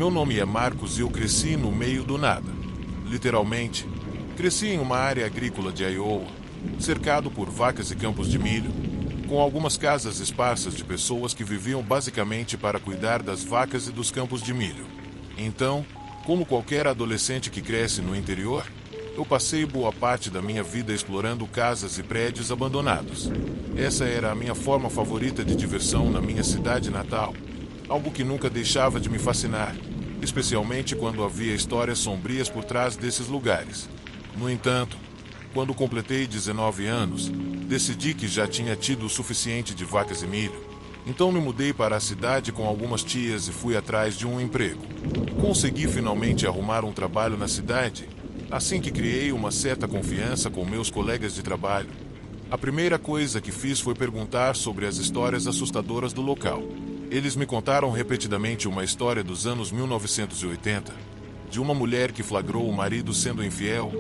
Meu nome é Marcos e eu cresci no meio do nada. Literalmente, cresci em uma área agrícola de Iowa, cercado por vacas e campos de milho, com algumas casas esparsas de pessoas que viviam basicamente para cuidar das vacas e dos campos de milho. Então, como qualquer adolescente que cresce no interior, eu passei boa parte da minha vida explorando casas e prédios abandonados. Essa era a minha forma favorita de diversão na minha cidade natal, algo que nunca deixava de me fascinar, especialmente quando havia histórias sombrias por trás desses lugares. No entanto, quando completei 19 anos, decidi que já tinha tido o suficiente de vacas e milho. Então me mudei para a cidade com algumas tias e fui atrás de um emprego. Consegui finalmente arrumar um trabalho na cidade, assim que criei uma certa confiança com meus colegas de trabalho. A primeira coisa que fiz foi perguntar sobre as histórias assustadoras do local. Eles me contaram repetidamente uma história dos anos 1980, de uma mulher que flagrou o marido sendo infiel.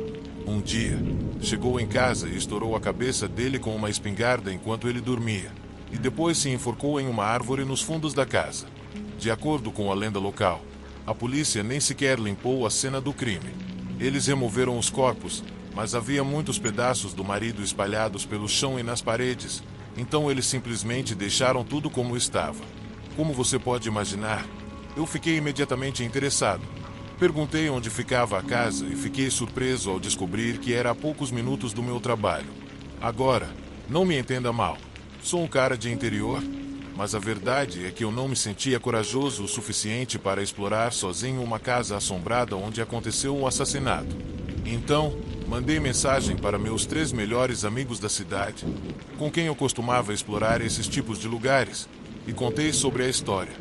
Um dia, chegou em casa e estourou a cabeça dele com uma espingarda enquanto ele dormia, e depois se enforcou em uma árvore nos fundos da casa. De acordo com a lenda local, a polícia nem sequer limpou a cena do crime. Eles removeram os corpos, mas havia muitos pedaços do marido espalhados pelo chão e nas paredes, então eles simplesmente deixaram tudo como estava. Como você pode imaginar, eu fiquei imediatamente interessado. Perguntei onde ficava a casa e fiquei surpreso ao descobrir que era a poucos minutos do meu trabalho. Agora, não me entenda mal, sou um cara de interior, mas a verdade é que eu não me sentia corajoso o suficiente para explorar sozinho uma casa assombrada onde aconteceu um assassinato. Então, mandei mensagem para meus 3 melhores amigos da cidade, com quem eu costumava explorar esses tipos de lugares, e contei sobre a história.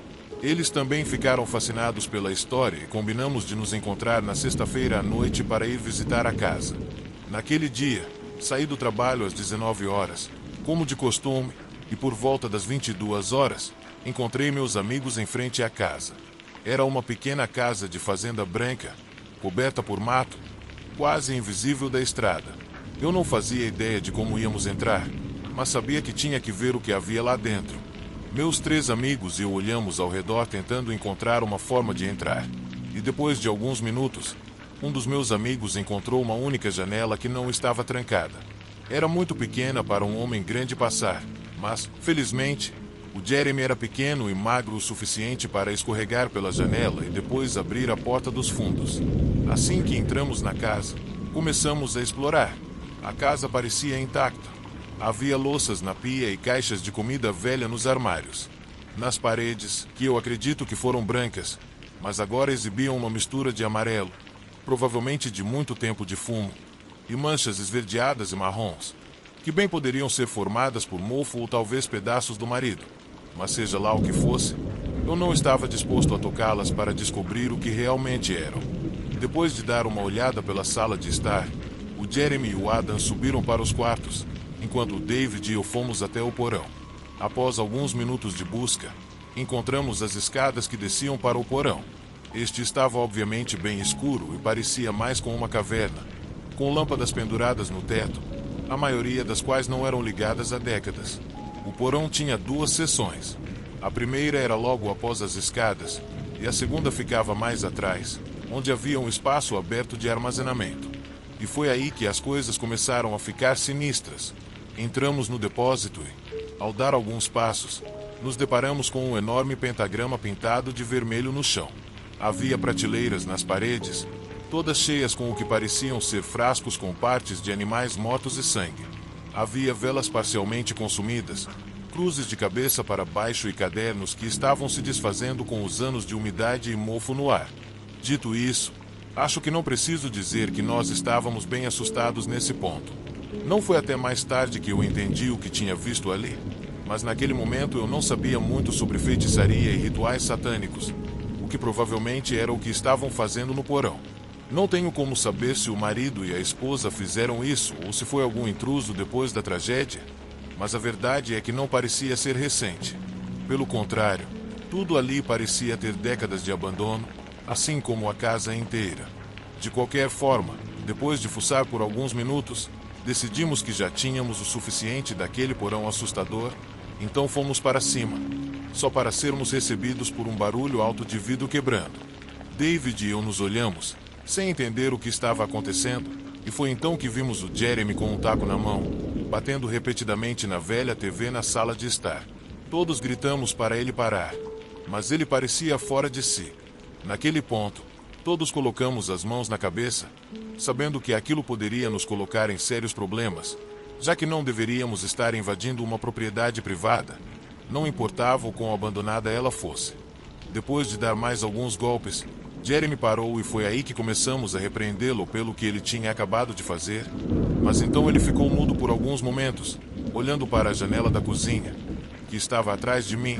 Eles também ficaram fascinados pela história e combinamos de nos encontrar na sexta-feira à noite para ir visitar a casa. Naquele dia, saí do trabalho às 19 horas, como de costume, e por volta das 22 horas, encontrei meus amigos em frente à casa. Era uma pequena casa de fazenda branca, coberta por mato, quase invisível da estrada. Eu não fazia ideia de como íamos entrar, mas sabia que tinha que ver o que havia lá dentro. Meus 3 amigos e eu olhamos ao redor tentando encontrar uma forma de entrar. E depois de alguns minutos, um dos meus amigos encontrou uma única janela que não estava trancada. Era muito pequena para um homem grande passar, mas, felizmente, o Jeremy era pequeno e magro o suficiente para escorregar pela janela e depois abrir a porta dos fundos. Assim que entramos na casa, começamos a explorar. A casa parecia intacta. Havia louças na pia e caixas de comida velha nos armários. Nas paredes, que eu acredito que foram brancas, mas agora exibiam uma mistura de amarelo, provavelmente de muito tempo de fumo, e manchas esverdeadas e marrons, que bem poderiam ser formadas por mofo ou talvez pedaços do marido. Mas seja lá o que fosse, eu não estava disposto a tocá-las para descobrir o que realmente eram. Depois de dar uma olhada pela sala de estar, o Jeremy e o Adam subiram para os quartos, enquanto o David e eu fomos até o porão. Após alguns minutos de busca, encontramos as escadas que desciam para o porão. Este estava obviamente bem escuro e parecia mais com uma caverna, com lâmpadas penduradas no teto, a maioria das quais não eram ligadas há décadas. O porão tinha 2 seções. A primeira era logo após as escadas, e a segunda ficava mais atrás, onde havia um espaço aberto de armazenamento. E foi aí que as coisas começaram a ficar sinistras. Entramos no depósito e, ao dar alguns passos, nos deparamos com um enorme pentagrama pintado de vermelho no chão. Havia prateleiras nas paredes, todas cheias com o que pareciam ser frascos com partes de animais mortos e sangue. Havia velas parcialmente consumidas, cruzes de cabeça para baixo e cadernos que estavam se desfazendo com os anos de umidade e mofo no ar. Dito isso, acho que não preciso dizer que nós estávamos bem assustados nesse ponto. Não foi até mais tarde que eu entendi o que tinha visto ali, mas naquele momento eu não sabia muito sobre feitiçaria e rituais satânicos, o que provavelmente era o que estavam fazendo no porão. Não tenho como saber se o marido e a esposa fizeram isso ou se foi algum intruso depois da tragédia, mas a verdade é que não parecia ser recente. Pelo contrário, tudo ali parecia ter décadas de abandono, assim como a casa inteira. De qualquer forma, depois de fuçar por alguns minutos, decidimos que já tínhamos o suficiente daquele porão assustador, então fomos para cima, só para sermos recebidos por um barulho alto de vidro quebrando. David e eu nos olhamos, sem entender o que estava acontecendo, e foi então que vimos o Jeremy com um taco na mão, batendo repetidamente na velha TV na sala de estar. Todos gritamos para ele parar, mas ele parecia fora de si. Naquele ponto, todos colocamos as mãos na cabeça, sabendo que aquilo poderia nos colocar em sérios problemas, já que não deveríamos estar invadindo uma propriedade privada, não importava o quão abandonada ela fosse. Depois de dar mais alguns golpes, Jeremy parou e foi aí que começamos a repreendê-lo pelo que ele tinha acabado de fazer, mas então ele ficou mudo por alguns momentos, olhando para a janela da cozinha, que estava atrás de mim,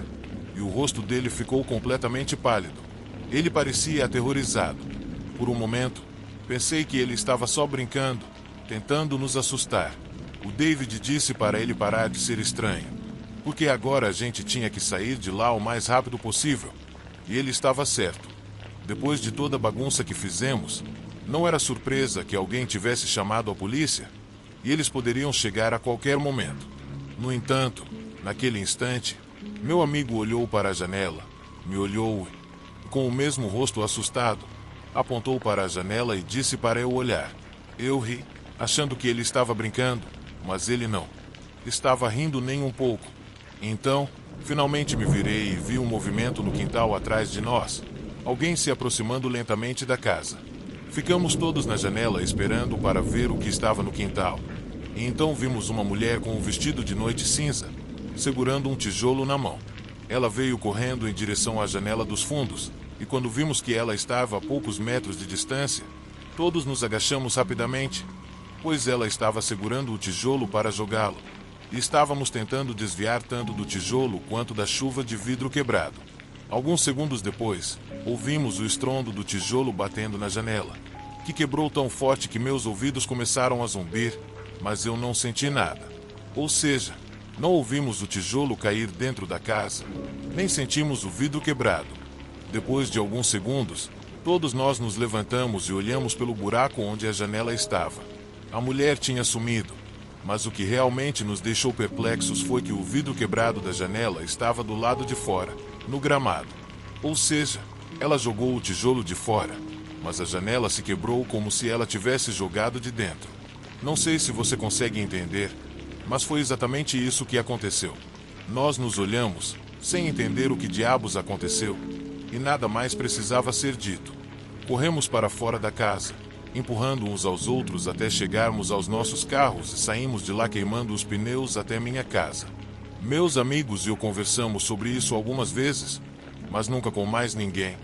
e o rosto dele ficou completamente pálido. Ele parecia aterrorizado. Por um momento, pensei que ele estava só brincando, tentando nos assustar. O David disse para ele parar de ser estranho, porque agora a gente tinha que sair de lá o mais rápido possível, e ele estava certo. Depois de toda a bagunça que fizemos, não era surpresa que alguém tivesse chamado a polícia, e eles poderiam chegar a qualquer momento. No entanto, naquele instante, meu amigo olhou para a janela, me olhou e, com o mesmo rosto assustado, apontou para a janela e disse para eu olhar. Eu ri, achando que ele estava brincando, mas ele não estava rindo nem um pouco. Então, finalmente me virei e vi um movimento no quintal atrás de nós. Alguém se aproximando lentamente da casa. Ficamos todos na janela esperando para ver o que estava no quintal. E então vimos uma mulher com um vestido de noite cinza, segurando um tijolo na mão. Ela veio correndo em direção à janela dos fundos, e quando vimos que ela estava a poucos metros de distância, todos nos agachamos rapidamente, pois ela estava segurando o tijolo para jogá-lo, e estávamos tentando desviar tanto do tijolo quanto da chuva de vidro quebrado. Alguns segundos depois, ouvimos o estrondo do tijolo batendo na janela, que quebrou tão forte que meus ouvidos começaram a zumbir, mas eu não senti nada. Ou seja, não ouvimos o tijolo cair dentro da casa, nem sentimos o vidro quebrado. Depois de alguns segundos, todos nós nos levantamos e olhamos pelo buraco onde a janela estava. A mulher tinha sumido, mas o que realmente nos deixou perplexos foi que o vidro quebrado da janela estava do lado de fora, no gramado. Ou seja, ela jogou o tijolo de fora, mas a janela se quebrou como se ela tivesse jogado de dentro. Não sei se você consegue entender, mas foi exatamente isso que aconteceu. Nós nos olhamos, sem entender o que diabos aconteceu, e nada mais precisava ser dito. Corremos para fora da casa, empurrando uns aos outros até chegarmos aos nossos carros e saímos de lá queimando os pneus até minha casa. Meus amigos e eu conversamos sobre isso algumas vezes, mas nunca com mais ninguém,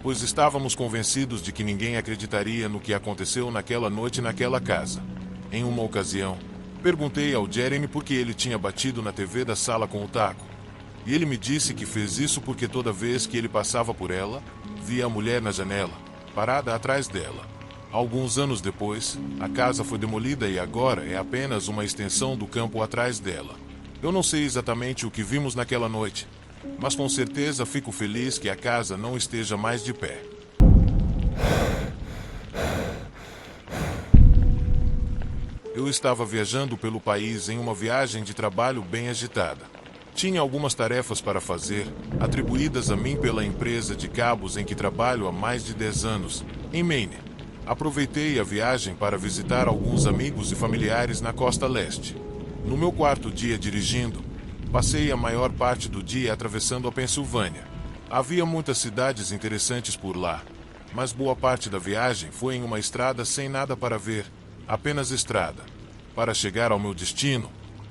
pois estávamos convencidos de que ninguém acreditaria no que aconteceu naquela noite naquela casa. Em uma ocasião, perguntei ao Jeremy por que ele tinha batido na TV da sala com o taco, e ele me disse que fez isso porque toda vez que ele passava por ela, via a mulher na janela, parada atrás dela. Alguns anos depois, a casa foi demolida e agora é apenas uma extensão do campo atrás dela. Eu não sei exatamente o que vimos naquela noite, mas com certeza fico feliz que a casa não esteja mais de pé. Eu estava viajando pelo país em uma viagem de trabalho bem agitada. Tinha algumas tarefas para fazer, atribuídas a mim pela empresa de cabos em que trabalho há mais de 10 anos, em Maine. Aproveitei a viagem para visitar alguns amigos e familiares na costa leste. No meu quarto dia dirigindo, passei a maior parte do dia atravessando a Pensilvânia. Havia muitas cidades interessantes por lá, mas boa parte da viagem foi em uma estrada sem nada para ver, apenas estrada. Para chegar ao meu destino,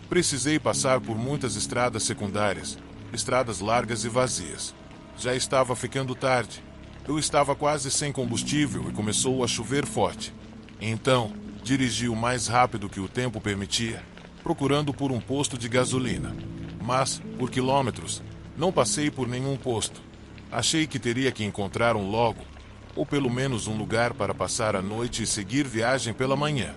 precisei passar por muitas estradas secundárias, estradas largas e vazias. Já estava ficando tarde. Eu estava quase sem combustível e começou a chover forte. Então, dirigi o mais rápido que o tempo permitia, procurando por um posto de gasolina. Mas, por quilômetros, não passei por nenhum posto. Achei que teria que encontrar um logo, ou pelo menos um lugar para passar a noite e seguir viagem pela manhã.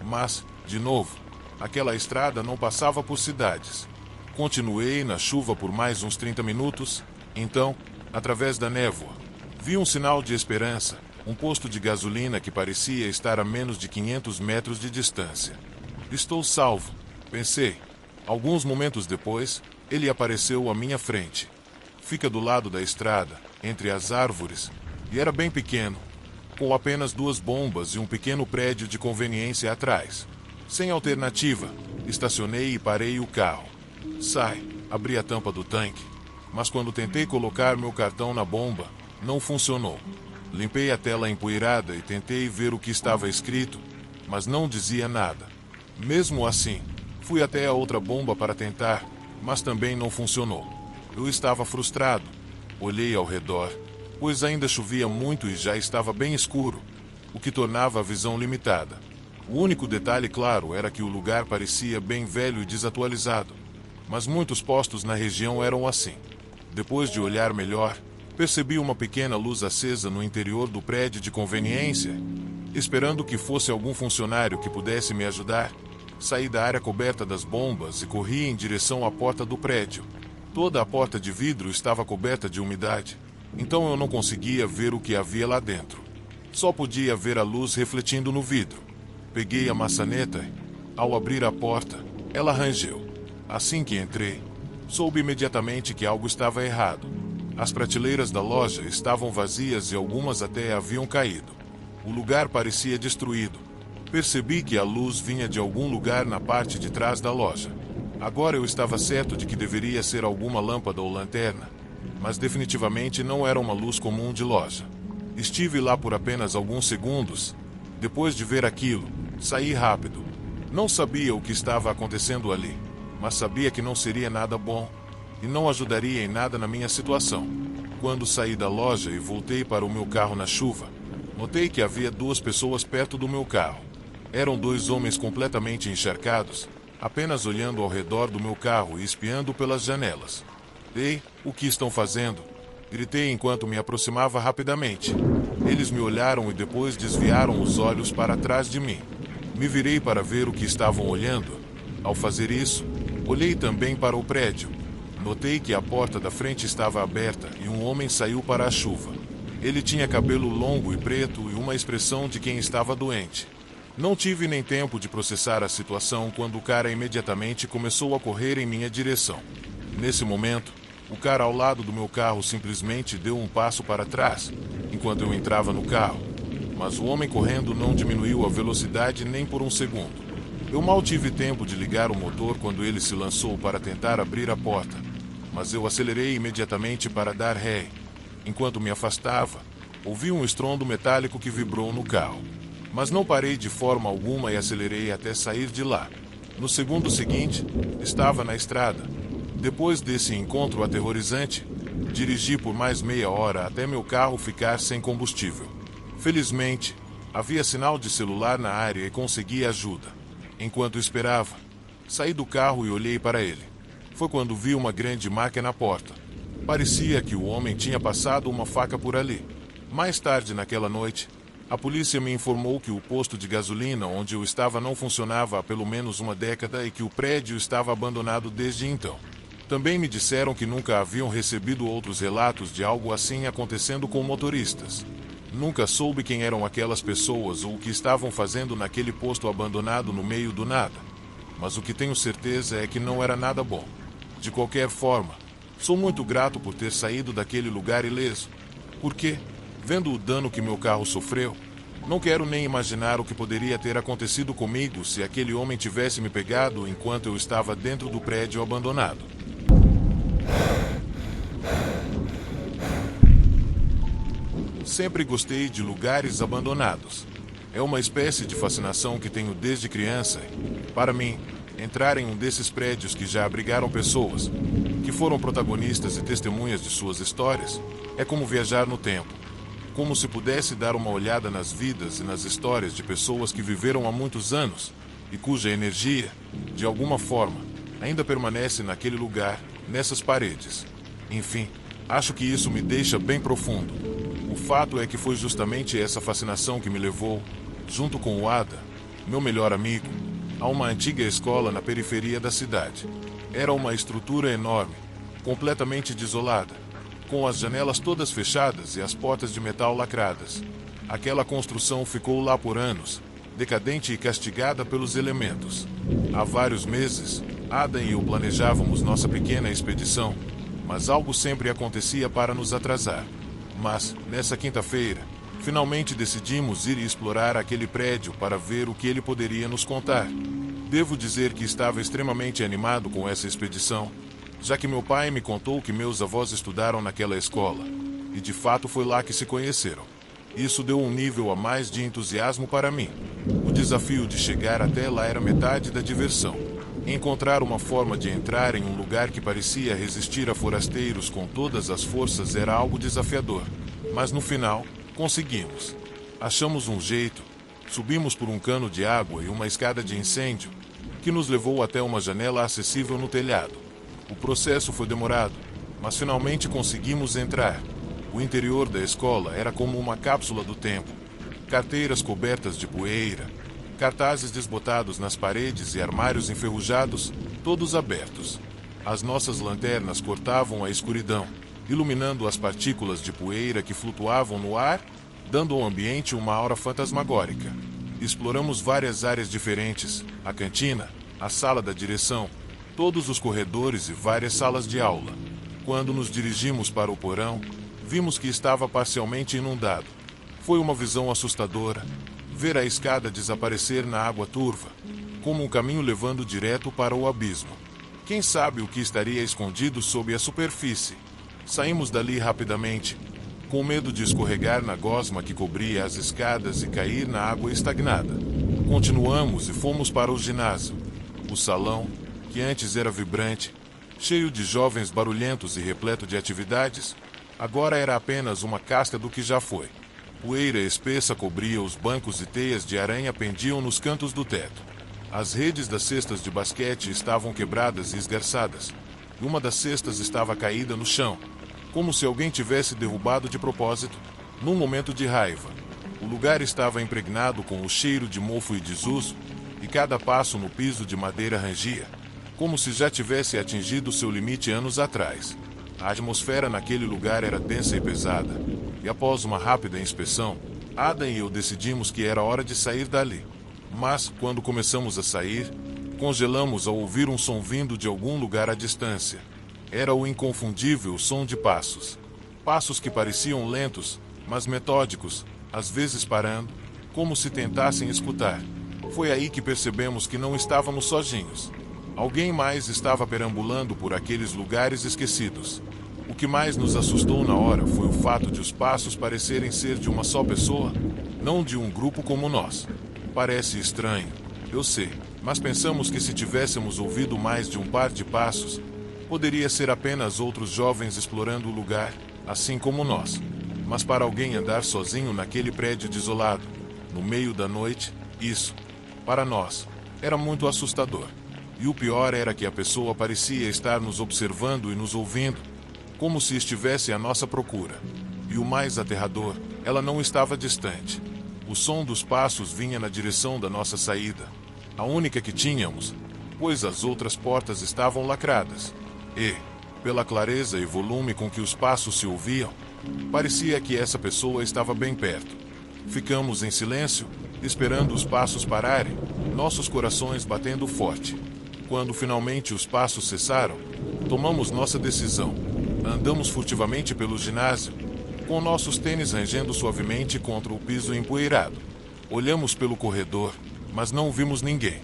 Mas, de novo, aquela estrada não passava por cidades. Continuei na chuva por mais uns 30 minutos, então, através da névoa, vi um sinal de esperança, um posto de gasolina que parecia estar a menos de 500 metros de distância. Estou salvo, pensei. Alguns momentos depois, ele apareceu à minha frente. Fica do lado da estrada, entre as árvores, e era bem pequeno, com apenas 2 bombas e um pequeno prédio de conveniência atrás. Sem alternativa, estacionei e parei o carro. Abri a tampa do tanque, mas quando tentei colocar meu cartão na bomba, não funcionou. Limpei a tela empoeirada e tentei ver o que estava escrito, mas não dizia nada. Mesmo assim, fui até a outra bomba para tentar, mas também não funcionou. Eu estava frustrado. Olhei ao redor, pois ainda chovia muito e já estava bem escuro, o que tornava a visão limitada. O único detalhe claro era que o lugar parecia bem velho e desatualizado, mas muitos postos na região eram assim. Depois de olhar melhor, percebi uma pequena luz acesa no interior do prédio de conveniência. Esperando que fosse algum funcionário que pudesse me ajudar, saí da área coberta das bombas e corri em direção à porta do prédio. Toda a porta de vidro estava coberta de umidade, então eu não conseguia ver o que havia lá dentro. Só podia ver a luz refletindo no vidro. Peguei a maçaneta e, ao abrir a porta, ela rangeu. Assim que entrei, soube imediatamente que algo estava errado. As prateleiras da loja estavam vazias e algumas até haviam caído. O lugar parecia destruído. Percebi que a luz vinha de algum lugar na parte de trás da loja. Agora eu estava certo de que deveria ser alguma lâmpada ou lanterna, mas definitivamente não era uma luz comum de loja. Estive lá por apenas alguns segundos. Depois de ver aquilo, saí rápido. Não sabia o que estava acontecendo ali, mas sabia que não seria nada bom e não ajudaria em nada na minha situação. Quando saí da loja e voltei para o meu carro na chuva, notei que havia 2 pessoas perto do meu carro. Eram 2 homens completamente encharcados, apenas olhando ao redor do meu carro e espiando pelas janelas. Ei, o que estão fazendo? Gritei enquanto me aproximava rapidamente. Eles me olharam e depois desviaram os olhos para trás de mim. Me virei para ver o que estavam olhando. Ao fazer isso, olhei também para o prédio. Notei que a porta da frente estava aberta e um homem saiu para a chuva. Ele tinha cabelo longo e preto e uma expressão de quem estava doente. Não tive nem tempo de processar a situação quando o cara imediatamente começou a correr em minha direção. Nesse momento, o cara ao lado do meu carro simplesmente deu um passo para trás, enquanto eu entrava no carro. Mas o homem correndo não diminuiu a velocidade nem por um segundo. Eu mal tive tempo de ligar o motor quando ele se lançou para tentar abrir a porta, mas eu acelerei imediatamente para dar ré. Enquanto me afastava, ouvi um estrondo metálico que vibrou no carro. Mas não parei de forma alguma e acelerei até sair de lá. No segundo seguinte, estava na estrada. Depois desse encontro aterrorizante, dirigi por mais meia hora até meu carro ficar sem combustível. Felizmente, havia sinal de celular na área e consegui ajuda. Enquanto esperava, saí do carro e olhei para ele. Foi quando vi uma grande marca na porta. Parecia que o homem tinha passado uma faca por ali. Mais tarde naquela noite, a polícia me informou que o posto de gasolina onde eu estava não funcionava há pelo menos uma década e que o prédio estava abandonado desde então. Também me disseram que nunca haviam recebido outros relatos de algo assim acontecendo com motoristas. Nunca soube quem eram aquelas pessoas ou o que estavam fazendo naquele posto abandonado no meio do nada. Mas o que tenho certeza é que não era nada bom. De qualquer forma, sou muito grato por ter saído daquele lugar ileso. Porque, vendo o dano que meu carro sofreu, não quero nem imaginar o que poderia ter acontecido comigo se aquele homem tivesse me pegado enquanto eu estava dentro do prédio abandonado. Sempre gostei de lugares abandonados. É uma espécie de fascinação que tenho desde criança. Para mim, entrar em um desses prédios que já abrigaram pessoas, que foram protagonistas e testemunhas de suas histórias, é como viajar no tempo. Como se pudesse dar uma olhada nas vidas e nas histórias de pessoas que viveram há muitos anos e cuja energia, de alguma forma, ainda permanece naquele lugar, nessas paredes. Enfim, acho que isso me deixa bem profundo. O fato é que foi justamente essa fascinação que me levou, junto com o Ada, meu melhor amigo, a uma antiga escola na periferia da cidade. Era uma estrutura enorme, completamente desolada, com as janelas todas fechadas e as portas de metal lacradas. Aquela construção ficou lá por anos, decadente e castigada pelos elementos. Há vários meses, Adam e eu planejávamos nossa pequena expedição, mas algo sempre acontecia para nos atrasar. Mas, nessa quinta-feira, finalmente decidimos ir explorar aquele prédio para ver o que ele poderia nos contar. Devo dizer que estava extremamente animado com essa expedição, já que meu pai me contou que meus avós estudaram naquela escola, e de fato foi lá que se conheceram. Isso deu um nível a mais de entusiasmo para mim. O desafio de chegar até lá era metade da diversão. Encontrar uma forma de entrar em um lugar que parecia resistir a forasteiros com todas as forças era algo desafiador. Mas no final, conseguimos. Achamos um jeito, subimos por um cano de água e uma escada de incêndio, que nos levou até uma janela acessível no telhado. O processo foi demorado, mas finalmente conseguimos entrar. O interior da escola era como uma cápsula do tempo. Carteiras cobertas de poeira, cartazes desbotados nas paredes e armários enferrujados, todos abertos. As nossas lanternas cortavam a escuridão, iluminando as partículas de poeira que flutuavam no ar, dando ao ambiente uma aura fantasmagórica. Exploramos várias áreas diferentes, a cantina, a sala da direção, todos os corredores e várias salas de aula. Quando nos dirigimos para o porão, vimos que estava parcialmente inundado. Foi uma visão assustadora, ver a escada desaparecer na água turva, como um caminho levando direto para o abismo. Quem sabe o que estaria escondido sob a superfície? Saímos dali rapidamente, com medo de escorregar na gosma que cobria as escadas e cair na água estagnada. Continuamos e fomos para o ginásio. O salão, que antes era vibrante, cheio de jovens barulhentos e repleto de atividades, agora era apenas uma casca do que já foi. Poeira espessa cobria os bancos e teias de aranha pendiam nos cantos do teto. As redes das cestas de basquete estavam quebradas e esgarçadas, e uma das cestas estava caída no chão, como se alguém tivesse derrubado de propósito, num momento de raiva. O lugar estava impregnado com o cheiro de mofo e desuso, e cada passo no piso de madeira rangia, como se já tivesse atingido seu limite anos atrás. A atmosfera naquele lugar era densa e pesada, e após uma rápida inspeção, Adam e eu decidimos que era hora de sair dali. Mas, quando começamos a sair, congelamos ao ouvir um som vindo de algum lugar à distância. Era o inconfundível som de passos. Passos que pareciam lentos, mas metódicos, às vezes parando, como se tentassem escutar. Foi aí que percebemos que não estávamos sozinhos. Alguém mais estava perambulando por aqueles lugares esquecidos. O que mais nos assustou na hora foi o fato de os passos parecerem ser de uma só pessoa, não de um grupo como nós. Parece estranho, eu sei, mas pensamos que se tivéssemos ouvido mais de um par de passos, poderia ser apenas outros jovens explorando o lugar, assim como nós. Mas para alguém andar sozinho naquele prédio desolado, no meio da noite, isso, para nós, era muito assustador. E o pior era que a pessoa parecia estar nos observando e nos ouvindo, como se estivesse à nossa procura. E o mais aterrador, ela não estava distante. O som dos passos vinha na direção da nossa saída, a única que tínhamos, pois as outras portas estavam lacradas. E, pela clareza e volume com que os passos se ouviam, parecia que essa pessoa estava bem perto. Ficamos em silêncio, esperando os passos pararem, nossos corações batendo forte. Quando finalmente os passos cessaram, tomamos nossa decisão. Andamos furtivamente pelo ginásio, com nossos tênis rangendo suavemente contra o piso empoeirado. Olhamos pelo corredor, mas não vimos ninguém.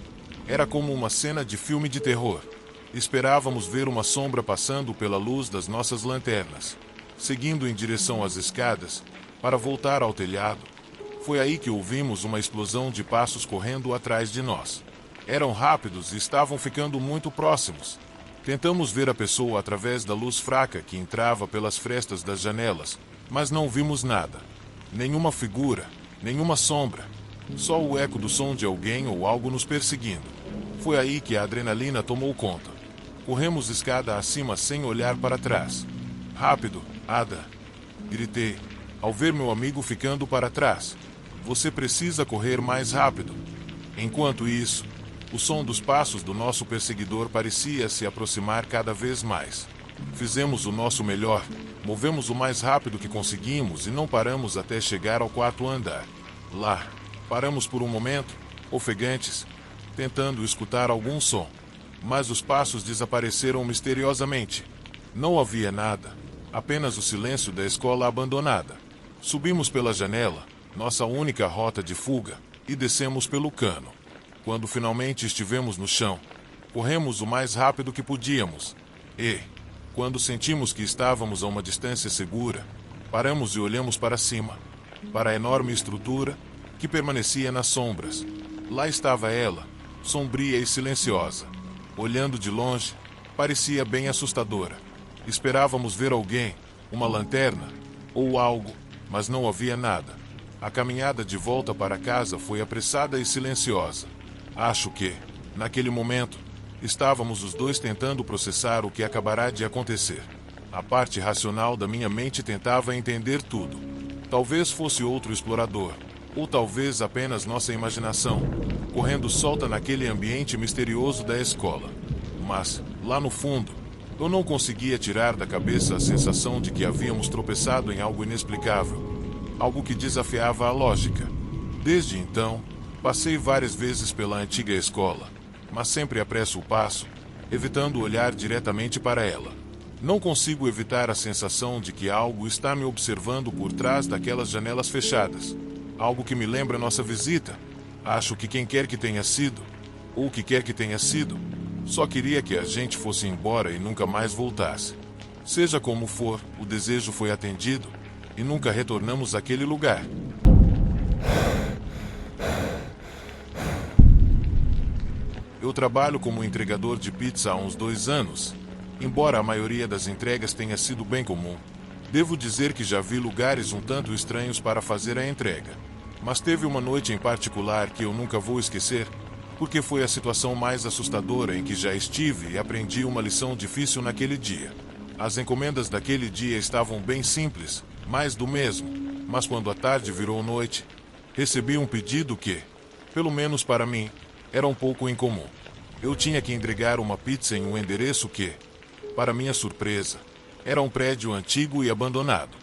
Era como uma cena de filme de terror. Esperávamos ver uma sombra passando pela luz das nossas lanternas, seguindo em direção às escadas, para voltar ao telhado. Foi aí que ouvimos uma explosão de passos correndo atrás de nós. Eram rápidos e estavam ficando muito próximos. Tentamos ver a pessoa através da luz fraca que entrava pelas frestas das janelas, mas não vimos nada. Nenhuma figura, nenhuma sombra. Só o eco do som de alguém ou algo nos perseguindo. Foi aí que a adrenalina tomou conta. Corremos escada acima sem olhar para trás. Rápido, Ada! Gritei, ao ver meu amigo ficando para trás. Você precisa correr mais rápido. Enquanto isso, o som dos passos do nosso perseguidor parecia se aproximar cada vez mais. Fizemos o nosso melhor, movemos o mais rápido que conseguimos e não paramos até chegar ao quarto andar. Lá, paramos por um momento, ofegantes, tentando escutar algum som. Mas os passos desapareceram misteriosamente. Não havia nada, Apenas o silêncio da escola abandonada. Subimos pela janela, nossa única rota de fuga, e descemos pelo cano. Quando finalmente estivemos no chão, corremos o mais rápido que podíamos. E, quando sentimos que estávamos a uma distância segura, paramos e olhamos para cima, para a enorme estrutura que permanecia nas sombras. Lá estava ela, sombria e silenciosa. Olhando de longe, parecia bem assustadora. Esperávamos ver alguém, uma lanterna ou algo, mas não havia nada. A caminhada de volta para casa foi apressada e silenciosa. Acho que, naquele momento, estávamos os dois tentando processar o que acabará de acontecer. A parte racional da minha mente tentava entender tudo. Talvez fosse outro explorador, ou talvez apenas nossa imaginação, correndo solta naquele ambiente misterioso da escola. Mas, lá no fundo, eu não conseguia tirar da cabeça a sensação de que havíamos tropeçado em algo inexplicável, algo que desafiava a lógica. Desde então, passei várias vezes pela antiga escola, mas sempre apresso o passo, evitando olhar diretamente para ela. Não consigo evitar a sensação de que algo está me observando por trás daquelas janelas fechadas. Algo que me lembra nossa visita. Acho que quem quer que tenha sido, ou o que quer que tenha sido, só queria que a gente fosse embora e nunca mais voltasse. Seja como for, o desejo foi atendido e nunca retornamos àquele lugar. Eu trabalho como entregador de pizza há uns 2 anos. Embora a maioria das entregas tenha sido bem comum, devo dizer que já vi lugares um tanto estranhos para fazer a entrega. Mas teve uma noite em particular que eu nunca vou esquecer, porque foi a situação mais assustadora em que já estive e aprendi uma lição difícil naquele dia. As encomendas daquele dia estavam bem simples, mais do mesmo, mas quando a tarde virou noite, recebi um pedido que, pelo menos para mim, era um pouco incomum. Eu tinha que entregar uma pizza em um endereço que, para minha surpresa, era um prédio antigo e abandonado.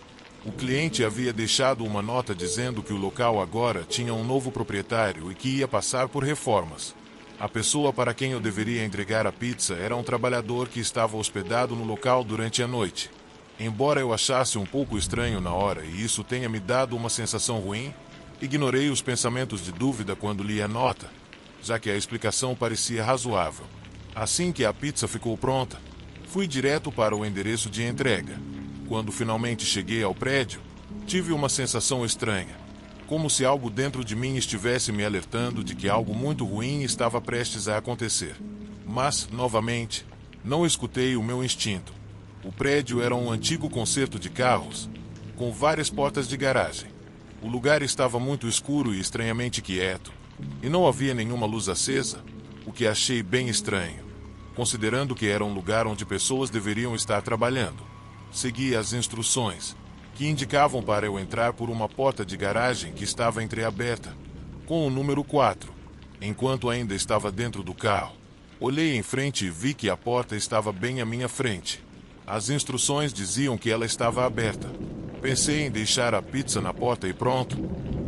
O cliente havia deixado uma nota dizendo que o local agora tinha um novo proprietário e que ia passar por reformas. A pessoa para quem eu deveria entregar a pizza era um trabalhador que estava hospedado no local durante a noite. Embora eu achasse um pouco estranho na hora e isso tenha me dado uma sensação ruim, ignorei os pensamentos de dúvida quando li a nota, já que a explicação parecia razoável. Assim que a pizza ficou pronta, fui direto para o endereço de entrega. Quando finalmente cheguei ao prédio, tive uma sensação estranha, como se algo dentro de mim estivesse me alertando de que algo muito ruim estava prestes a acontecer. Mas, novamente, não escutei o meu instinto. O prédio era um antigo concerto de carros, com várias portas de garagem. O lugar estava muito escuro e estranhamente quieto, e não havia nenhuma luz acesa, o que achei bem estranho, considerando que era um lugar onde pessoas deveriam estar trabalhando. Segui as instruções, que indicavam para eu entrar por uma porta de garagem que estava entreaberta, com o número 4. Enquanto ainda estava dentro do carro, olhei em frente e vi que a porta estava bem à minha frente. As instruções diziam que ela estava aberta. Pensei em deixar a pizza na porta e pronto,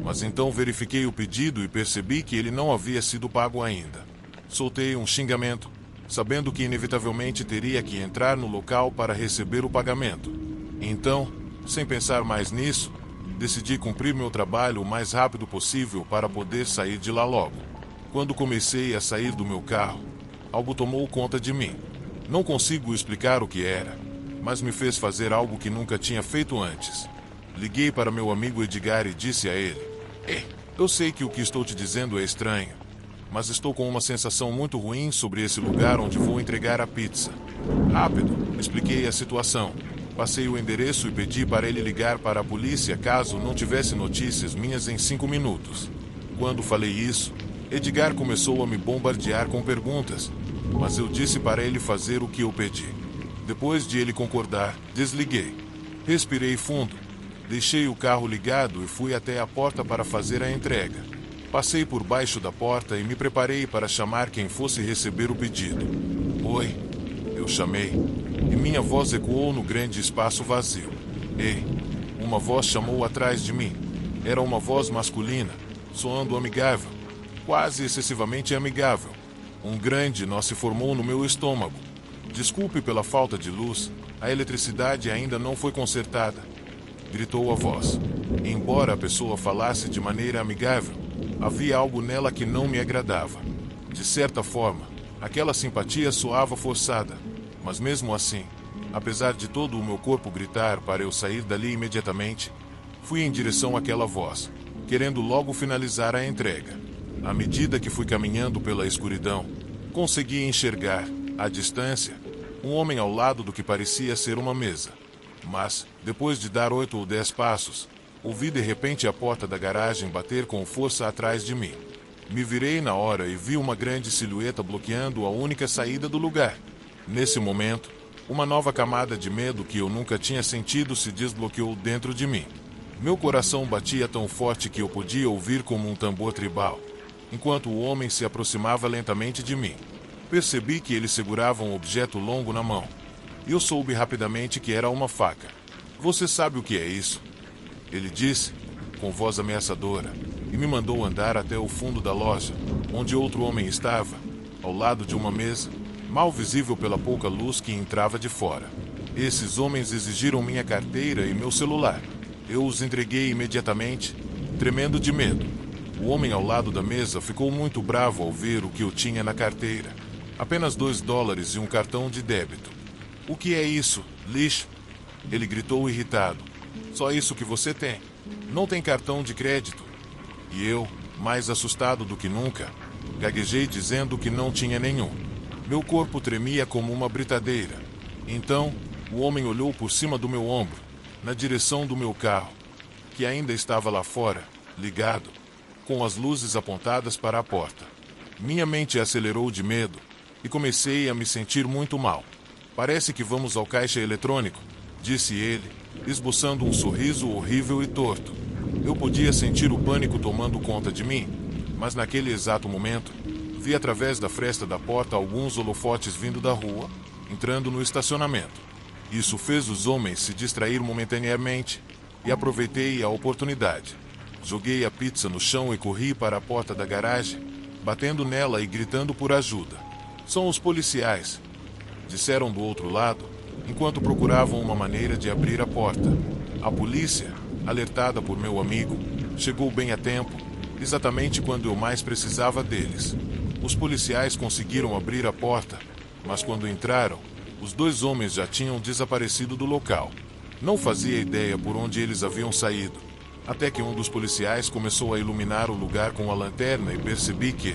mas então verifiquei o pedido e percebi que ele não havia sido pago ainda. Soltei um xingamento, sabendo que inevitavelmente teria que entrar no local para receber o pagamento. Então, sem pensar mais nisso, decidi cumprir meu trabalho o mais rápido possível para poder sair de lá logo. Quando comecei a sair do meu carro, algo tomou conta de mim. Não consigo explicar o que era, mas me fez fazer algo que nunca tinha feito antes. Liguei para meu amigo Edgar e disse a ele: "Ei, eu sei que o que estou te dizendo é estranho, mas estou com uma sensação muito ruim sobre esse lugar onde vou entregar a pizza." Rápido, expliquei a situação. Passei o endereço e pedi para ele ligar para a polícia caso não tivesse notícias minhas em 5 minutos. Quando falei isso, Edgar começou a me bombardear com perguntas, mas eu disse para ele fazer o que eu pedi. Depois de ele concordar, desliguei. Respirei fundo, deixei o carro ligado e fui até a porta para fazer a entrega. Passei por baixo da porta e me preparei para chamar quem fosse receber o pedido. "Oi", eu chamei, e minha voz ecoou no grande espaço vazio. "Ei", uma voz chamou atrás de mim. Era uma voz masculina, soando amigável, quase excessivamente amigável. Um grande nó se formou no meu estômago. Desculpe pela falta de luz, A eletricidade ainda não foi consertada, gritou a voz. Embora a pessoa falasse de maneira amigável, havia algo nela que não me agradava. De certa forma, aquela simpatia soava forçada, mas mesmo assim, apesar de todo o meu corpo gritar para eu sair dali imediatamente, fui em direção àquela voz, querendo logo finalizar a entrega. À medida que fui caminhando pela escuridão, consegui enxergar, à distância, um homem ao lado do que parecia ser uma mesa. Mas, depois de dar 8 ou 10 passos, ouvi de repente a porta da garagem bater com força atrás de mim. Me virei na hora e vi uma grande silhueta bloqueando a única saída do lugar. Nesse momento, uma nova camada de medo que eu nunca tinha sentido se desbloqueou dentro de mim. Meu coração batia tão forte que eu podia ouvir como um tambor tribal, enquanto o homem se aproximava lentamente de mim. Percebi que ele segurava um objeto longo na mão. Eu soube rapidamente que era uma faca. Você sabe o que é isso? Ele disse, com voz ameaçadora, e me mandou andar até o fundo da loja, onde outro homem estava, ao lado de uma mesa, mal visível pela pouca luz que entrava de fora. Esses homens exigiram minha carteira e meu celular. Eu os entreguei imediatamente, tremendo de medo. O homem ao lado da mesa ficou muito bravo ao ver o que eu tinha na carteira. Apenas $2 e um cartão de débito. O que é isso, lixo? Ele gritou irritado. Só isso que você tem. Não tem cartão de crédito. E eu, mais assustado do que nunca, gaguejei dizendo que não tinha nenhum. Meu corpo tremia como uma britadeira. Então, o homem olhou por cima do meu ombro, na direção do meu carro, que ainda estava lá fora, ligado, com as luzes apontadas para a porta. Minha mente acelerou de medo e comecei a me sentir muito mal. Parece que vamos ao caixa eletrônico, disse ele, esboçando um sorriso horrível e torto. Eu podia sentir o pânico tomando conta de mim, mas naquele exato momento, vi através da fresta da porta alguns holofotes vindo da rua, entrando no estacionamento. Isso fez os homens se distrair momentaneamente e aproveitei a oportunidade. Joguei a pizza no chão e corri para a porta da garagem, batendo nela e gritando por ajuda. São os policiais, disseram do outro lado, enquanto procuravam uma maneira de abrir a porta. A polícia, alertada por meu amigo, chegou bem a tempo, exatamente quando eu mais precisava deles. Os policiais conseguiram abrir a porta, mas quando entraram, os 2 homens já tinham desaparecido do local. Não fazia ideia por onde eles haviam saído, até que um dos policiais começou a iluminar o lugar com a lanterna e percebi que,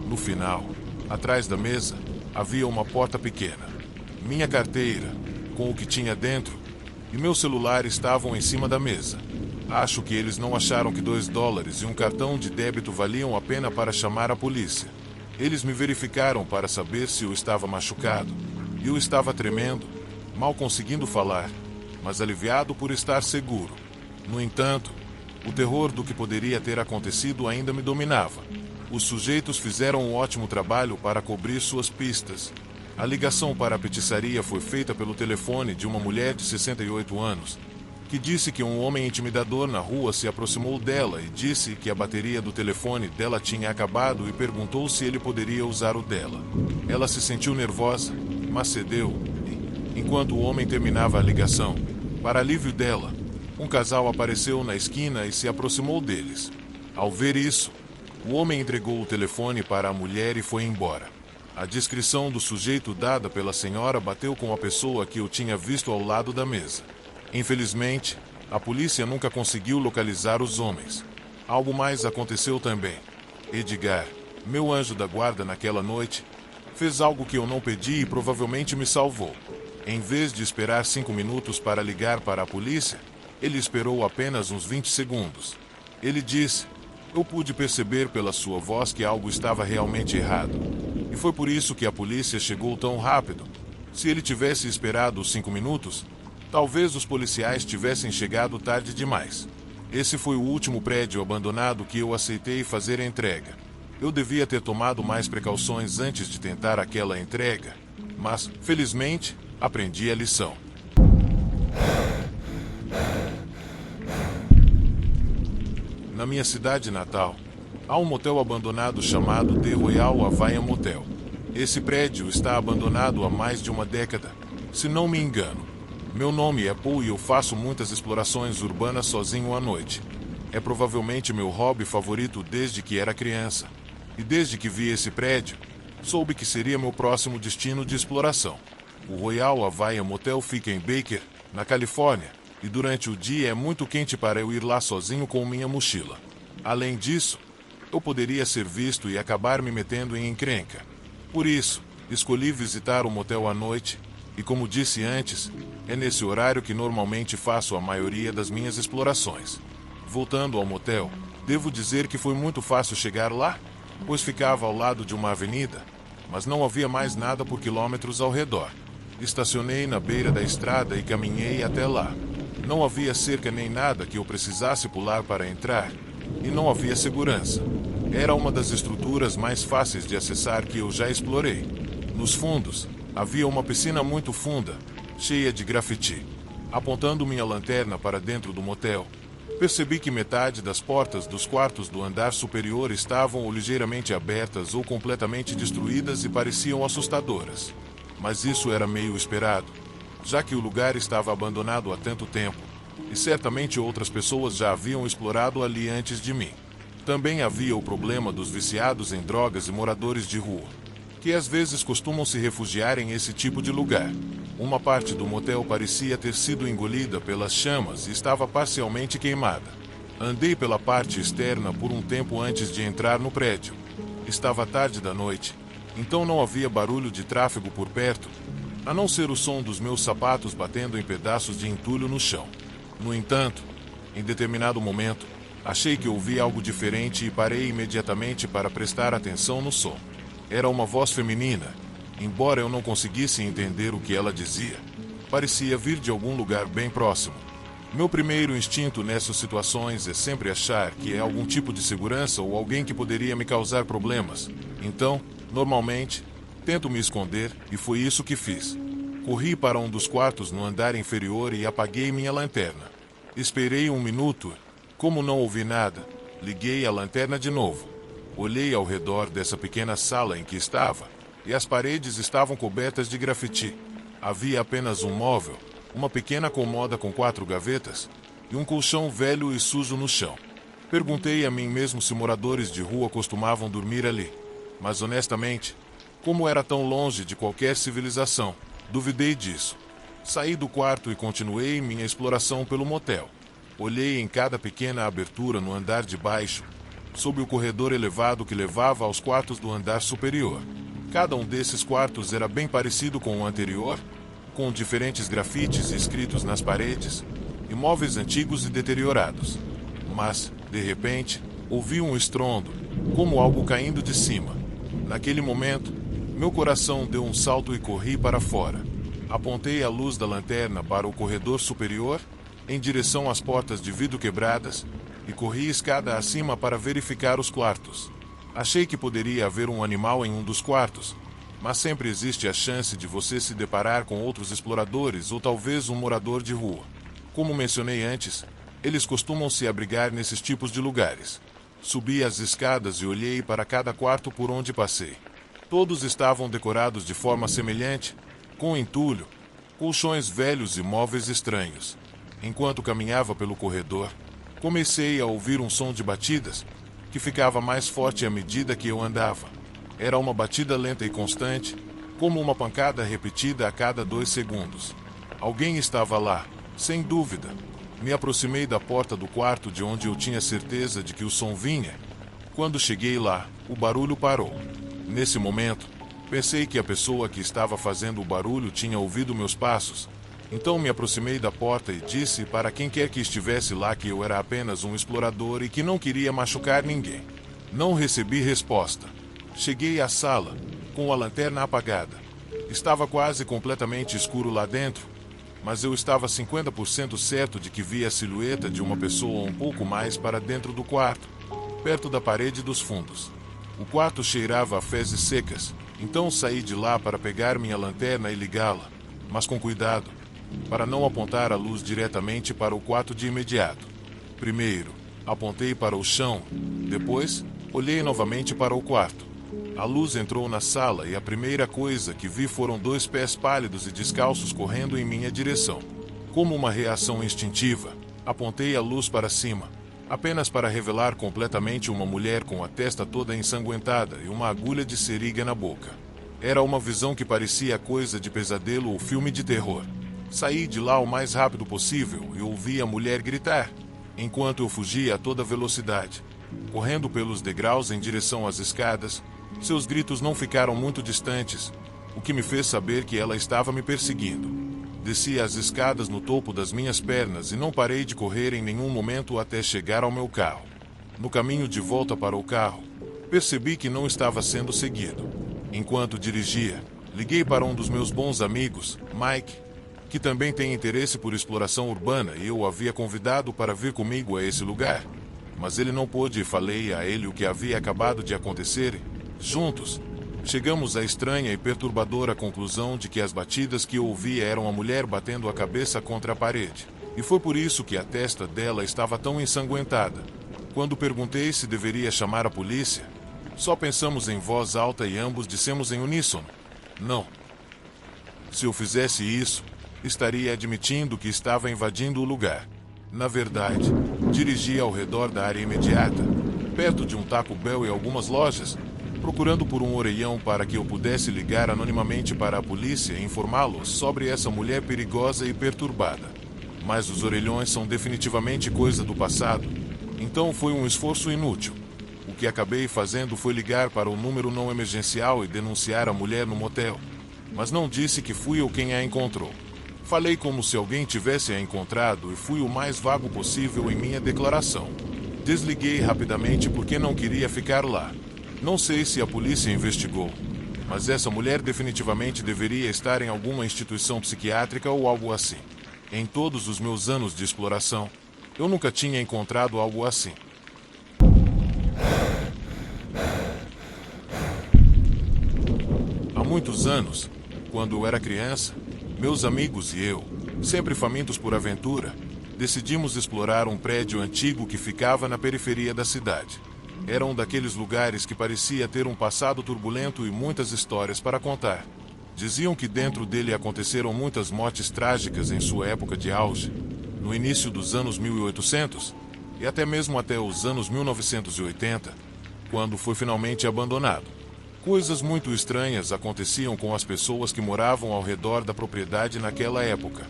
no final, atrás da mesa, havia uma porta pequena. Minha carteira, com o que tinha dentro, e meu celular estavam em cima da mesa. Acho que eles não acharam que $2 e um cartão de débito valiam a pena para chamar a polícia. Eles me verificaram para saber se eu estava machucado. Eu estava tremendo, mal conseguindo falar, mas aliviado por estar seguro. No entanto, o terror do que poderia ter acontecido ainda me dominava. Os sujeitos fizeram um ótimo trabalho para cobrir suas pistas. A ligação para a petiçaria foi feita pelo telefone de uma mulher de 68 anos, que disse que um homem intimidador na rua se aproximou dela e disse que a bateria do telefone dela tinha acabado e perguntou se ele poderia usar o dela. Ela se sentiu nervosa, mas cedeu, e, enquanto o homem terminava a ligação, para alívio dela, um casal apareceu na esquina e se aproximou deles. Ao ver isso, o homem entregou o telefone para a mulher e foi embora. A descrição do sujeito dada pela senhora bateu com a pessoa que eu tinha visto ao lado da mesa. Infelizmente, a polícia nunca conseguiu localizar os homens. Algo mais aconteceu também. Edgar, meu anjo da guarda naquela noite, fez algo que eu não pedi e provavelmente me salvou. Em vez de esperar 5 minutos para ligar para a polícia, ele esperou apenas uns 20 segundos. Ele disse: "Eu pude perceber pela sua voz que algo estava realmente errado. E foi por isso que a polícia chegou tão rápido. Se ele tivesse esperado os 5 minutos, talvez os policiais tivessem chegado tarde demais. Esse foi o último prédio abandonado que eu aceitei fazer a entrega. Eu devia ter tomado mais precauções antes de tentar aquela entrega, mas, felizmente, aprendi a lição." Na minha cidade natal, há um motel abandonado chamado The Royal Hawaiian Motel. Esse prédio está abandonado há mais de uma década, se não me engano. Meu nome é Paul e eu faço muitas explorações urbanas sozinho à noite. É provavelmente meu hobby favorito desde que era criança. E desde que vi esse prédio, soube que seria meu próximo destino de exploração. O Royal Hawaiian Motel fica em Baker, na Califórnia, e durante o dia é muito quente para eu ir lá sozinho com minha mochila. Além disso, eu poderia ser visto e acabar me metendo em encrenca. Por isso, escolhi visitar o motel à noite, e como disse antes, é nesse horário que normalmente faço a maioria das minhas explorações. Voltando ao motel, devo dizer que foi muito fácil chegar lá, pois ficava ao lado de uma avenida, mas não havia mais nada por quilômetros ao redor. Estacionei na beira da estrada e caminhei até lá. Não havia cerca nem nada que eu precisasse pular para entrar, e não havia segurança. Era uma das estruturas mais fáceis de acessar que eu já explorei. Nos fundos, havia uma piscina muito funda, cheia de grafite. Apontando minha lanterna para dentro do motel, percebi que metade das portas dos quartos do andar superior estavam ou ligeiramente abertas ou completamente destruídas e pareciam assustadoras. Mas isso era meio esperado, já que o lugar estava abandonado há tanto tempo, e certamente outras pessoas já haviam explorado ali antes de mim. Também havia o problema dos viciados em drogas e moradores de rua, que às vezes costumam se refugiar em esse tipo de lugar. Uma parte do motel parecia ter sido engolida pelas chamas e estava parcialmente queimada. Andei pela parte externa por um tempo antes de entrar no prédio. Estava tarde da noite, então não havia barulho de tráfego por perto, a não ser o som dos meus sapatos batendo em pedaços de entulho no chão. No entanto, em determinado momento, achei que ouvi algo diferente e parei imediatamente para prestar atenção no som. Era uma voz feminina, embora eu não conseguisse entender o que ela dizia. Parecia vir de algum lugar bem próximo. Meu primeiro instinto nessas situações é sempre achar que é algum tipo de segurança ou alguém que poderia me causar problemas. Então, normalmente, tento me esconder e foi isso que fiz. Corri para um dos quartos no andar inferior e apaguei minha lanterna. Esperei um minuto. Como não ouvi nada, liguei a lanterna de novo. Olhei ao redor dessa pequena sala em que estava, e as paredes estavam cobertas de grafite. Havia apenas um móvel, uma pequena cômoda com 4 gavetas, e um colchão velho e sujo no chão. Perguntei a mim mesmo se moradores de rua costumavam dormir ali, mas honestamente, como era tão longe de qualquer civilização, duvidei disso. Saí do quarto e continuei minha exploração pelo motel. Olhei em cada pequena abertura no andar de baixo, sob o corredor elevado que levava aos quartos do andar superior. Cada um desses quartos era bem parecido com o anterior, com diferentes grafites escritos nas paredes, e móveis antigos e deteriorados. Mas, de repente, ouvi um estrondo, como algo caindo de cima. Naquele momento, meu coração deu um salto e corri para fora. Apontei a luz da lanterna para o corredor superior, em direção às portas de vidro quebradas, e corri escada acima para verificar os quartos. Achei que poderia haver um animal em um dos quartos, mas sempre existe a chance de você se deparar com outros exploradores ou talvez um morador de rua. Como mencionei antes, eles costumam se abrigar nesses tipos de lugares. Subi as escadas e olhei para cada quarto por onde passei. Todos estavam decorados de forma semelhante, com entulho, colchões velhos e móveis estranhos. Enquanto caminhava pelo corredor, comecei a ouvir um som de batidas, que ficava mais forte à medida que eu andava. Era uma batida lenta e constante, como uma pancada repetida a cada 2 segundos. Alguém estava lá, sem dúvida. Me aproximei da porta do quarto de onde eu tinha certeza de que o som vinha. Quando cheguei lá, o barulho parou. Nesse momento, pensei que a pessoa que estava fazendo o barulho tinha ouvido meus passos. Então me aproximei da porta e disse para quem quer que estivesse lá que eu era apenas um explorador e que não queria machucar ninguém. Não recebi resposta. Cheguei à sala, com a lanterna apagada. Estava quase completamente escuro lá dentro, mas eu estava 50% certo de que via a silhueta de uma pessoa um pouco mais para dentro do quarto, perto da parede dos fundos. O quarto cheirava a fezes secas, então saí de lá para pegar minha lanterna e ligá-la, mas com cuidado, para não apontar a luz diretamente para o quarto de imediato. Primeiro, apontei para o chão, depois, olhei novamente para o quarto. A luz entrou na sala e a primeira coisa que vi foram 2 pés pálidos e descalços correndo em minha direção. Como uma reação instintiva, apontei a luz para cima, apenas para revelar completamente uma mulher com a testa toda ensanguentada e uma agulha de seringa na boca. Era uma visão que parecia coisa de pesadelo ou filme de terror. Saí de lá o mais rápido possível e ouvi a mulher gritar, enquanto eu fugia a toda velocidade. Correndo pelos degraus em direção às escadas, seus gritos não ficaram muito distantes, o que me fez saber que ela estava me perseguindo. Desci as escadas no topo das minhas pernas e não parei de correr em nenhum momento até chegar ao meu carro. No caminho de volta para o carro, percebi que não estava sendo seguido. Enquanto dirigia, liguei para um dos meus bons amigos, Mike, que também tem interesse por exploração urbana, e eu o havia convidado para vir comigo a esse lugar. Mas ele não pôde e falei a ele o que havia acabado de acontecer e, juntos, chegamos à estranha e perturbadora conclusão de que as batidas que eu ouvia eram a mulher batendo a cabeça contra a parede. E foi por isso que a testa dela estava tão ensanguentada. Quando perguntei se deveria chamar a polícia, só pensamos em voz alta e ambos dissemos em uníssono: não. Se eu fizesse isso, estaria admitindo que estava invadindo o lugar. Na verdade, dirigia ao redor da área imediata, perto de um Taco Bell e algumas lojas, procurando por um orelhão para que eu pudesse ligar anonimamente para a polícia e informá-los sobre essa mulher perigosa e perturbada. Mas os orelhões são definitivamente coisa do passado, então foi um esforço inútil. O que acabei fazendo foi ligar para o número não emergencial e denunciar a mulher no motel. Mas não disse que fui eu quem a encontrou. Falei como se alguém tivesse a encontrado e fui o mais vago possível em minha declaração. Desliguei rapidamente porque não queria ficar lá. Não sei se a polícia investigou, mas essa mulher definitivamente deveria estar em alguma instituição psiquiátrica ou algo assim. Em todos os meus anos de exploração, eu nunca tinha encontrado algo assim. Há muitos anos, quando eu era criança, meus amigos e eu, sempre famintos por aventura, decidimos explorar um prédio antigo que ficava na periferia da cidade. Era um daqueles lugares que parecia ter um passado turbulento e muitas histórias para contar. Diziam que dentro dele aconteceram muitas mortes trágicas em sua época de auge, no início dos anos 1800 e até mesmo até os anos 1980, quando foi finalmente abandonado. Coisas muito estranhas aconteciam com as pessoas que moravam ao redor da propriedade naquela época.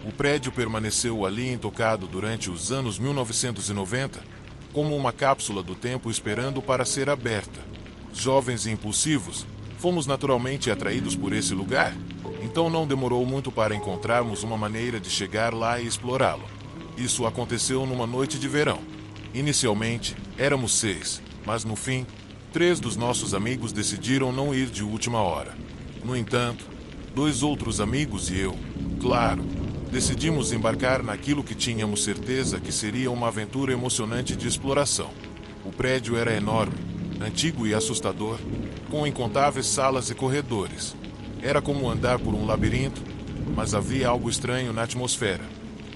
O prédio permaneceu ali intocado durante os anos 1990, como uma cápsula do tempo esperando para ser aberta. Jovens e impulsivos, fomos naturalmente atraídos por esse lugar, então não demorou muito para encontrarmos uma maneira de chegar lá e explorá-lo. Isso aconteceu numa noite de verão. Inicialmente, éramos 6, mas no fim, 3 dos nossos amigos decidiram não ir de última hora. No entanto, 2 outros amigos e eu, claro, decidimos embarcar naquilo que tínhamos certeza que seria uma aventura emocionante de exploração. O prédio era enorme, antigo e assustador, com incontáveis salas e corredores. Era como andar por um labirinto, mas havia algo estranho na atmosfera.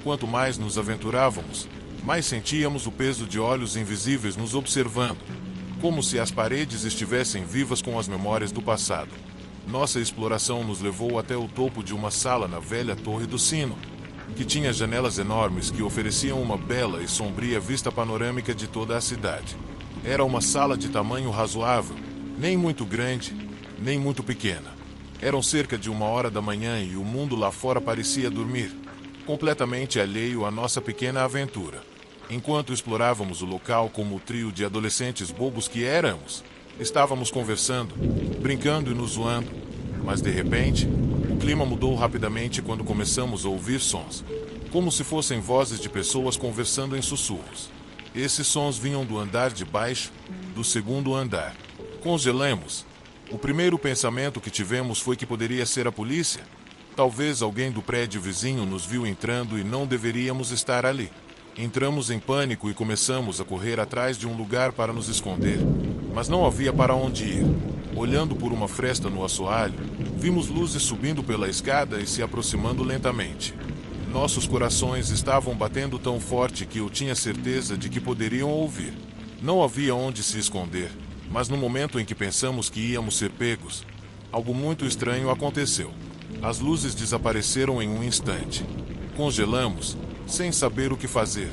Quanto mais nos aventurávamos, mais sentíamos o peso de olhos invisíveis nos observando, como se as paredes estivessem vivas com as memórias do passado. Nossa exploração nos levou até o topo de uma sala na velha Torre do Sino, que tinha janelas enormes que ofereciam uma bela e sombria vista panorâmica de toda a cidade. Era uma sala de tamanho razoável, nem muito grande, nem muito pequena. Eram cerca de 1h da manhã e o mundo lá fora parecia dormir, completamente alheio à nossa pequena aventura. Enquanto explorávamos o local como o trio de adolescentes bobos que éramos, estávamos conversando, brincando e nos zoando, mas de repente, o clima mudou rapidamente quando começamos a ouvir sons, como se fossem vozes de pessoas conversando em sussurros. Esses sons vinham do andar de baixo, do segundo andar. Congelamos. O primeiro pensamento que tivemos foi que poderia ser a polícia. Talvez alguém do prédio vizinho nos viu entrando e não deveríamos estar ali. Entramos em pânico e começamos a correr atrás de um lugar para nos esconder, mas não havia para onde ir. Olhando por uma fresta no assoalho, vimos luzes subindo pela escada e se aproximando lentamente. Nossos corações estavam batendo tão forte que eu tinha certeza de que poderiam ouvir. Não havia onde se esconder, mas no momento em que pensamos que íamos ser pegos, algo muito estranho aconteceu. As luzes desapareceram em um instante. Congelamos, sem saber o que fazer.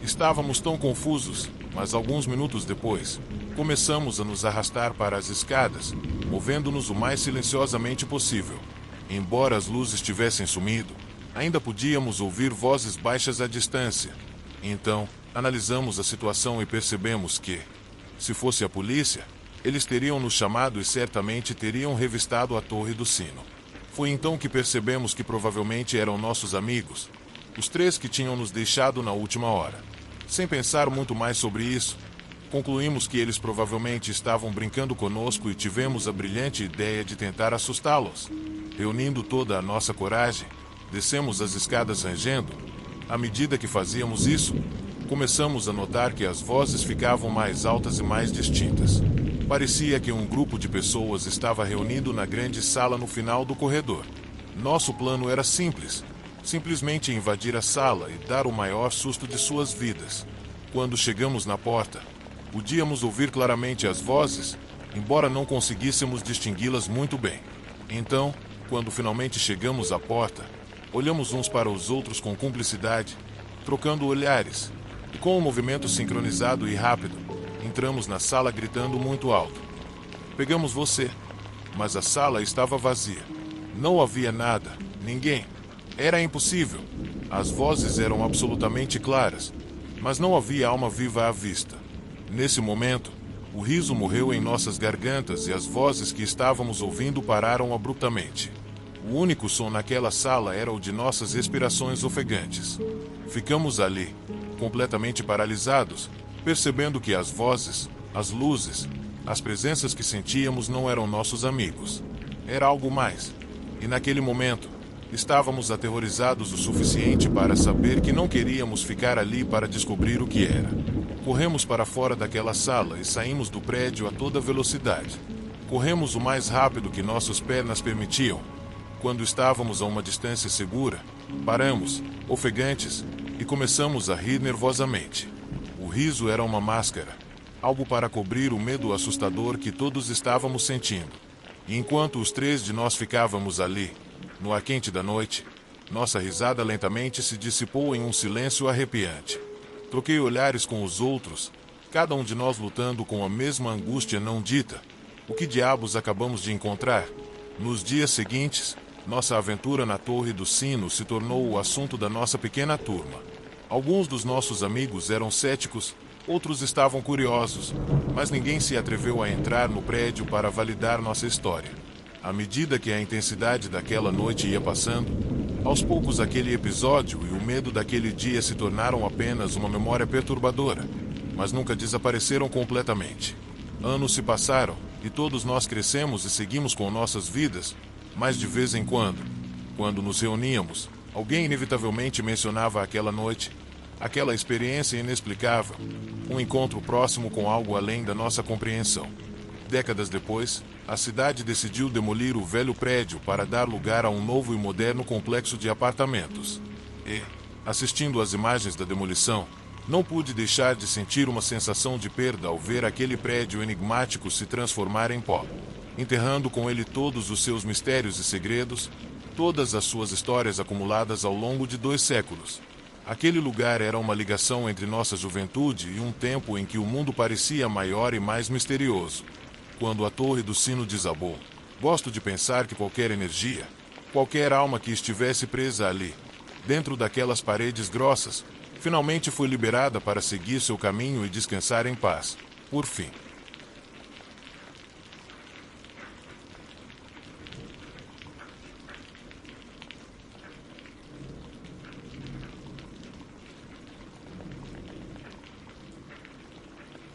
Estávamos tão confusos, mas alguns minutos depois, começamos a nos arrastar para as escadas, movendo-nos o mais silenciosamente possível. Embora as luzes tivessem sumido, ainda podíamos ouvir vozes baixas à distância. Então, analisamos a situação e percebemos que, se fosse a polícia, eles teriam nos chamado e certamente teriam revistado a Torre do Sino. Foi então que percebemos que provavelmente eram nossos amigos, os 3 que tinham nos deixado na última hora. Sem pensar muito mais sobre isso, concluímos que eles provavelmente estavam brincando conosco e tivemos a brilhante ideia de tentar assustá-los. Reunindo toda a nossa coragem, descemos as escadas rangendo. À medida que fazíamos isso, começamos a notar que as vozes ficavam mais altas e mais distintas. Parecia que um grupo de pessoas estava reunido na grande sala no final do corredor. Nosso plano era simples: simplesmente invadir a sala e dar o maior susto de suas vidas. Quando chegamos na porta, podíamos ouvir claramente as vozes, embora não conseguíssemos distingui-las muito bem. Então, quando finalmente chegamos à porta, olhamos uns para os outros com cumplicidade, trocando olhares, e com um movimento sincronizado e rápido, entramos na sala gritando muito alto: "Pegamos você!" Mas a sala estava vazia. Não havia nada, ninguém. Era impossível. As vozes eram absolutamente claras, mas não havia alma viva à vista. Nesse momento, o riso morreu em nossas gargantas e as vozes que estávamos ouvindo pararam abruptamente. O único som naquela sala era o de nossas respirações ofegantes. Ficamos ali, completamente paralisados, percebendo que as vozes, as luzes, as presenças que sentíamos não eram nossos amigos. Era algo mais. E naquele momento, estávamos aterrorizados o suficiente para saber que não queríamos ficar ali para descobrir o que era. Corremos para fora daquela sala e saímos do prédio a toda velocidade. Corremos o mais rápido que nossas pernas permitiam. Quando estávamos a uma distância segura, paramos, ofegantes, e começamos a rir nervosamente. O riso era uma máscara, algo para cobrir o medo assustador que todos estávamos sentindo. E enquanto os 3 de nós ficávamos ali, no ar quente da noite, nossa risada lentamente se dissipou em um silêncio arrepiante. Troquei olhares com os outros, cada um de nós lutando com a mesma angústia não dita. O que diabos acabamos de encontrar? Nos dias seguintes, nossa aventura na Torre do Sino se tornou o assunto da nossa pequena turma. Alguns dos nossos amigos eram céticos, outros estavam curiosos, mas ninguém se atreveu a entrar no prédio para validar nossa história. À medida que a intensidade daquela noite ia passando, aos poucos aquele episódio e o medo daquele dia se tornaram apenas uma memória perturbadora, mas nunca desapareceram completamente. Anos se passaram, e todos nós crescemos e seguimos com nossas vidas, mas de vez em quando nos reuníamos, alguém inevitavelmente mencionava aquela noite, aquela experiência inexplicável, um encontro próximo com algo além da nossa compreensão. Décadas depois, a cidade decidiu demolir o velho prédio para dar lugar a um novo e moderno complexo de apartamentos. E, assistindo às imagens da demolição, não pude deixar de sentir uma sensação de perda ao ver aquele prédio enigmático se transformar em pó, enterrando com ele todos os seus mistérios e segredos, todas as suas histórias acumuladas ao longo de 2 séculos. Aquele lugar era uma ligação entre nossa juventude e um tempo em que o mundo parecia maior e mais misterioso. Quando a Torre do Sino desabou, gosto de pensar que qualquer energia, qualquer alma que estivesse presa ali, dentro daquelas paredes grossas, finalmente foi liberada para seguir seu caminho e descansar em paz, por fim.